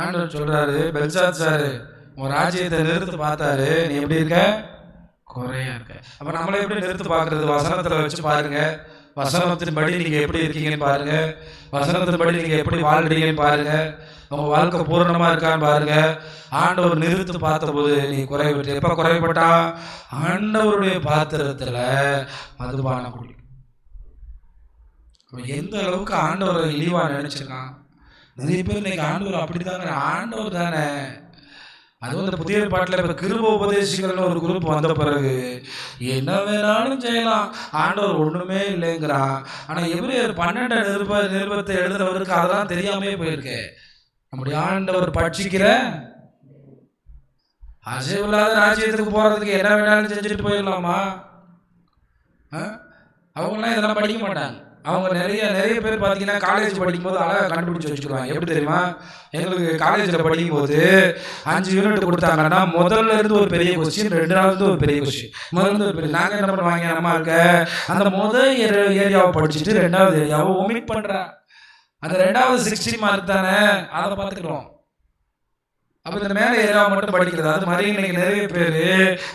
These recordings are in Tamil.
ஆண்டவர் சொல்றாரு, பெல்சாத்சார் உன் ராஜ்யத்தை நிறுத்து பார்த்தாரு, நீ எப்படி இருக்க? குறையா இருக்க. அப்ப நம்மளை எப்படி நிறுத்து பார்க்கறது? வசனத்துல வச்சு பாருங்க. வசனத்தின்படி நீங்க எப்படி இருக்கீங்கன்னு பாருங்க. வசனத்தின்படி நீங்க எப்படி வாழ்றீங்கன்னு பாருங்க. உங்க வாழ்க்கை பூரணமா இருக்கான்னு பாருங்க. ஆண்டவர் நிறுத்து பார்த்தபோது நீ குறைவிட்டு. எப்ப குறைபட்டா? ஆண்டவருடைய பாத்திரத்துல மதுபானம் குடி. எந்த அளவுக்கு ஆண்டவரை இழிவா நினைச்சிருக்கான். நிறைய பேர் இன்னைக்கு ஆண்டவர் அப்படித்தாங்க. ஆண்டவர் தானே. அதுவும் இந்த புதிய பாட்டில் இப்போ கிருப உபதேசிகள்னு ஒரு குரூப் வந்த பிறகு என்ன வேணாலும் செய்யலாம், ஆண்டவர் ஒன்றுமே இல்லைங்கிறான். ஆனால் எபிரேயர் 12 நிருபத்தை எழுதுறவருக்கு அதெல்லாம் தெரியாமே போயிருக்கு. நம்முடைய ஆண்டவர் பட்சிக்கிற அசைவில்லாத ராஜ்யத்துக்கு போகிறதுக்கு என்ன வேணாலும் செஞ்சுட்டு போயிடலாமா? அவங்களாம் இதெல்லாம் படிக்க மாட்டாங்க. அவங்க நிறைய பேர் பார்த்தீங்கன்னா காலேஜ் படிக்கும்போது அழகாக கண்டுபிடிச்சி வச்சுக்குவாங்க. எப்படி தெரியுமா? எங்களுக்கு காலேஜில் படிக்கும்போது 5 யூனிட் கொடுத்தாங்கன்னா முதல்ல இருந்து ஒரு பெரிய கொஸ்டின், 2வது ஒரு பெரிய கொஸ்டின். முதல்ல ஒரு பெரிய. நாங்கள் என்ன பண்ணுவாங்க, நம்ம இருக்க அந்த முதல் ஏரியாவை படிச்சுட்டு 2வது ஏரியாவை ஒமிட் பண்ணுறா. அந்த 2வது 60 மார்க் தானே, அதை பார்த்துக்கிறோம். அப்போ இந்த மேலே ஏரியாவை மட்டும் படிக்கிறது. அது மாதிரி இன்னைக்கு நிறைய பேர்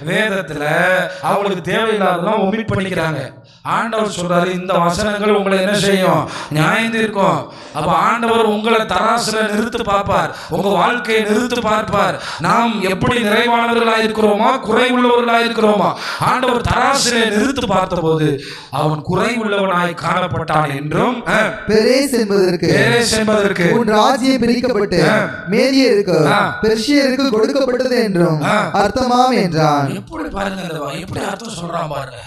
வேதத்தில் அவங்களுக்கு தேவையில்லாதெல்லாம் ஒமிட் பண்ணிக்கிறாங்க. ஆண்டவர் சொல்றாரு, இந்த வசனங்கள் உங்களை என்ன செய்யும்? நியாயம் இருக்கும். அப்ப ஆண்டவர் உங்களை தராசுல நிறுத்து பார்ப்பார், உங்க வாழ்க்கையை நிறுத்து பார்ப்பார். நாம் எப்படி நிறைவானவர்களா இருக்கிறோமா, குறை உள்ளவர்களா இருக்கிறோமா? ஆண்டவர் தராசுல நிறுத்து பார்த்த போது அவன் குறை உள்ளவனாய் காணப்பட்டான் என்றும் பெரேஸ் என்பதற்கு உன் ராஜ்யம் பிரிக்கப்பட்டு மேதியருக்கு பெர்ஷியருக்கு கொடுக்கப்பட்டது என்றும் அர்த்தமாம் என்றான். எப்படி பாருங்க, எப்படி அர்த்தம் சொல்றான் பாருங்க.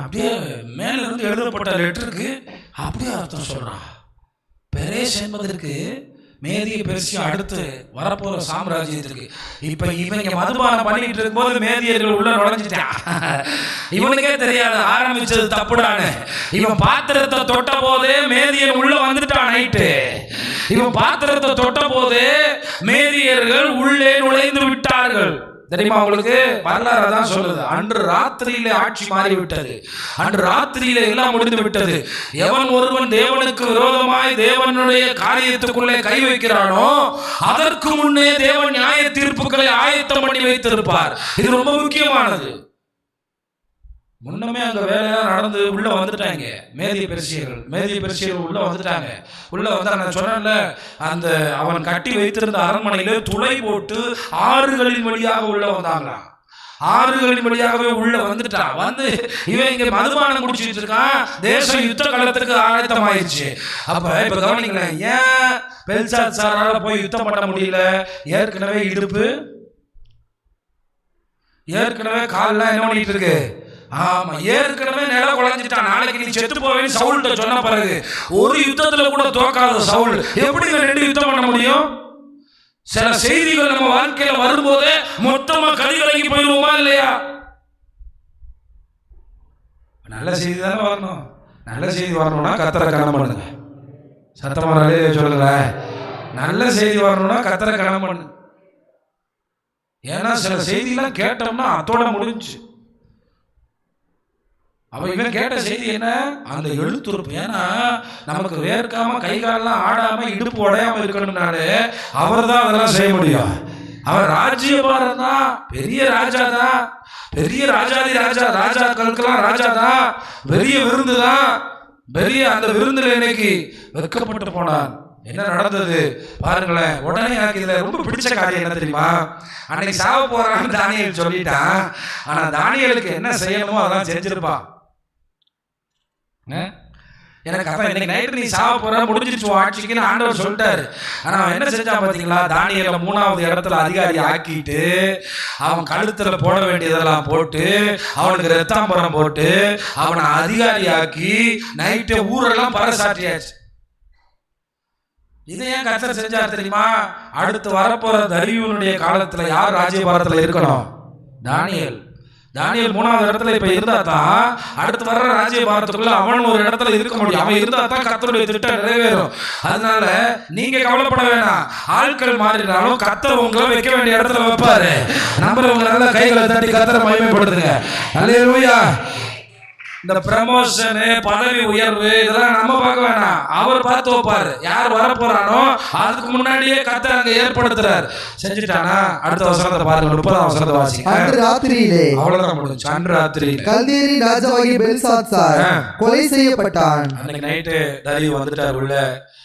அப்படியே மேல இருந்து எழுதப்பட்ட லெட்டருக்கு அப்படியே அர்த்தம் சொல்றான். பெரேஸ் என்பதற்கு மேதிய பெர்சியா அடுத்து வரப்போற சாம்ராஜ்யத்திற்கு. இப்ப இவங்க மதுபானம் பண்ணிட்டு இருக்கும்போது மேதியர்கள் உள்ள நுழைஞ்சிட்டான். இவனுக்கே தெரியாது ஆரம்பிச்சது தப்புடான்னு. இவன் பாத்திரத்தை தொட்ட போதே மேதியன் உள்ள வந்துட்டான். நைட்டு இவன் பாத்திரத்தை தொட்ட போதே மேதியர்கள் உள்ளே நுழைந்து விட்டார்கள். தெரியுமா உங்களுக்கு? வரலாறு தான் சொல்லுது. அன்று ராத்திரியிலே ஆட்சி மாறிவிட்டது. அன்று ராத்திரியிலே எல்லாம் முடிந்து விட்டது. எவன் ஒருவன் தேவனுக்கு விரோதமாய் தேவனுடைய காரியத்துக்குள்ளே கை வைக்கிறானோ அதற்கு முன்னே தேவன் நியாய தீர்ப்புகளை ஆயத்தம் பண்ணி வைத்திருப்பார். இது ரொம்ப முக்கியமானது. முன்னமே அங்க வேலையெல்லாம் நடந்து உள்ள வந்துட்டாங்க மேதிய பெர்சியர்கள் உள்ள வந்துட்டாங்க. உள்ள வந்து நான் சொன்னேன்ல, அந்த அவன் கட்டி வைத்திருந்த அரண்மனையில துளை போட்டு ஆறுகளின் வழியாக உள்ள வந்தாங்களாம். ஆறுகளின் வழியாகவே உள்ள வந்துட்டான். வந்து இவன் இங்க மதுபானம் குடிச்சிட்டு இருக்கான். தேசம் யுத்த காலத்துக்கு ஆயத்தமாயிருச்சு. அப்ப இப்ப கவனிங்களேன், ஏன் பெல்சாத்சாரால போய் யுத்தம் பண்ண முடியல? ஏற்கனவே இடுப்பு, ஏற்கனவே கால்லாம் என்ன பண்ணிட்டு இருக்கு? ஆமா, ஏற்கனவே நில குழஞ்சிட்டான். நாளைக்கு நீ செத்து போவேன்னு சவுல்கிட்ட சொன்ன பிறகு ஒரு யுத்தத்துல கூட தோக்காத சவுல் எப்படி 2 யுத்தம் பண்ண முடியும்? சில செய்திகள் நம்ம வாழ்க்கையில வரும்போதே மொத்தமா கதிகலங்கி போயிடுவோமா இல்லையா? நல்ல செய்தி தானே வரணும். நல்ல செய்தி வரணும்னா கர்த்தரை கனம் பண்ணுங்க. சத்தமா சொல்லுங்க. நல்ல செய்தி வரணும்னா கர்த்தரை கனம் பண்ணுங்க. ஏன்னா சில செய்திலாம் கேட்டோம்னா அதோட முடிஞ்சு. அவ இவன் கேட்ட செய்தி என்ன? அந்த எழுத்துருப்பு. ஏன்னா நமக்கு வேர்க்காம கை காலெல்லாம் ஆடாம இடுப்பு உடையாம இருக்கணும்னாலே அவர் தான் அதெல்லாம் செய்ய முடியும். அவர் ராஜ்யபாரம் தான், பெரிய ராஜா தான், பெரிய ராஜாதி ராஜா, ராஜாக்களுக்கெல்லாம் ராஜா தான், பெரிய விருந்து தான். பெரிய அந்த விருந்துல இன்னைக்கு வெட்கப்பட்டு போனான். என்ன நடந்தது பாருங்களேன். உடனே எனக்கு இதுல ரொம்ப பிடிச்ச காரியம் என்ன தெரியுமா? அன்னைக்கு சாவ போறான்னு தானியேல் சொல்லிட்டான். ஆனா தானியேலுக்கு என்ன செய்யணுமோ அதான் செஞ்சிருப்பான். எனக்கு அப்ப இன்னைக்கு நைட்டு நீ சாவ போற, முடிஞ்சிருச்சு ஆட்சிக்குன்னு ஆண்டவர் சொல்லிட்டாரு. ஆனா அவன் என்ன செஞ்சான் பாத்தீங்களா? தானியேல 3வது இடத்துல அதிகாரி ஆக்கிட்டு அவன் கழுத்துல போட வேண்டியதெல்லாம் போட்டு அவனுக்கு ரத்தாம்பரம் போட்டு அவனை அதிகாரி ஆக்கி நைட்டு ஊரெல்லாம் பறைசாற்றியாச்சு. இதை ஏன் கர்த்தர் செஞ்சார் தெரியுமா? அடுத்து வரப்போற தரியுனுடைய காலத்துல யார் ராஜ்யபாரத்துல இருக்கணும்? தானியேல். 3வது இடத்துல இப்ப இருந்தா தான் அடுத்து வர்ற ராஜ்யபாரத்துக்குள்ள அவன் ஒரு இடத்துல இருக்க முடியும். அவன் இருந்தா தான் கர்த்தருடைய திட்டம் நிறைவேறும். அதனால நீங்க கவலைப்பட வேணாம். ஆட்கள் மாறினாலும் கர்த்தர் உங்களை வைக்க வேண்டிய இடத்துல வைப்பாரு. நம்புறவங்களால கைகளை தட்டி கர்த்தரை மகிமைப்படுத்துங்க. அல்லேலூயா. இந்த ப்ரமோஷனு பதவி உயர்வு இதெல்லாம் நம்ம பார்க்க வேணாம். அவர் பார்த்து வைப்பாரு. யார் வரப்போறானோ அதுக்கு முன்னாடியே கர்த்தர் அங்க ஏற்படுத்துறாரு. செஞ்சுட்டானா அடுத்த வசனத்தை பாருங்க. 30ஆம் வசனத்தை வாசிங்க. அன்று ராத்திரியிலே அவ்வளவுதான் முடிஞ்சு. அன்று ராத்திரியிலே கல்தேயரின் ராஜாவாகிய பெல்சாத்சார் கொலை செய்யப்பட்டான். அன்னைக்கு நைட்டு தாரியூ வந்துட்டார் உள்ள.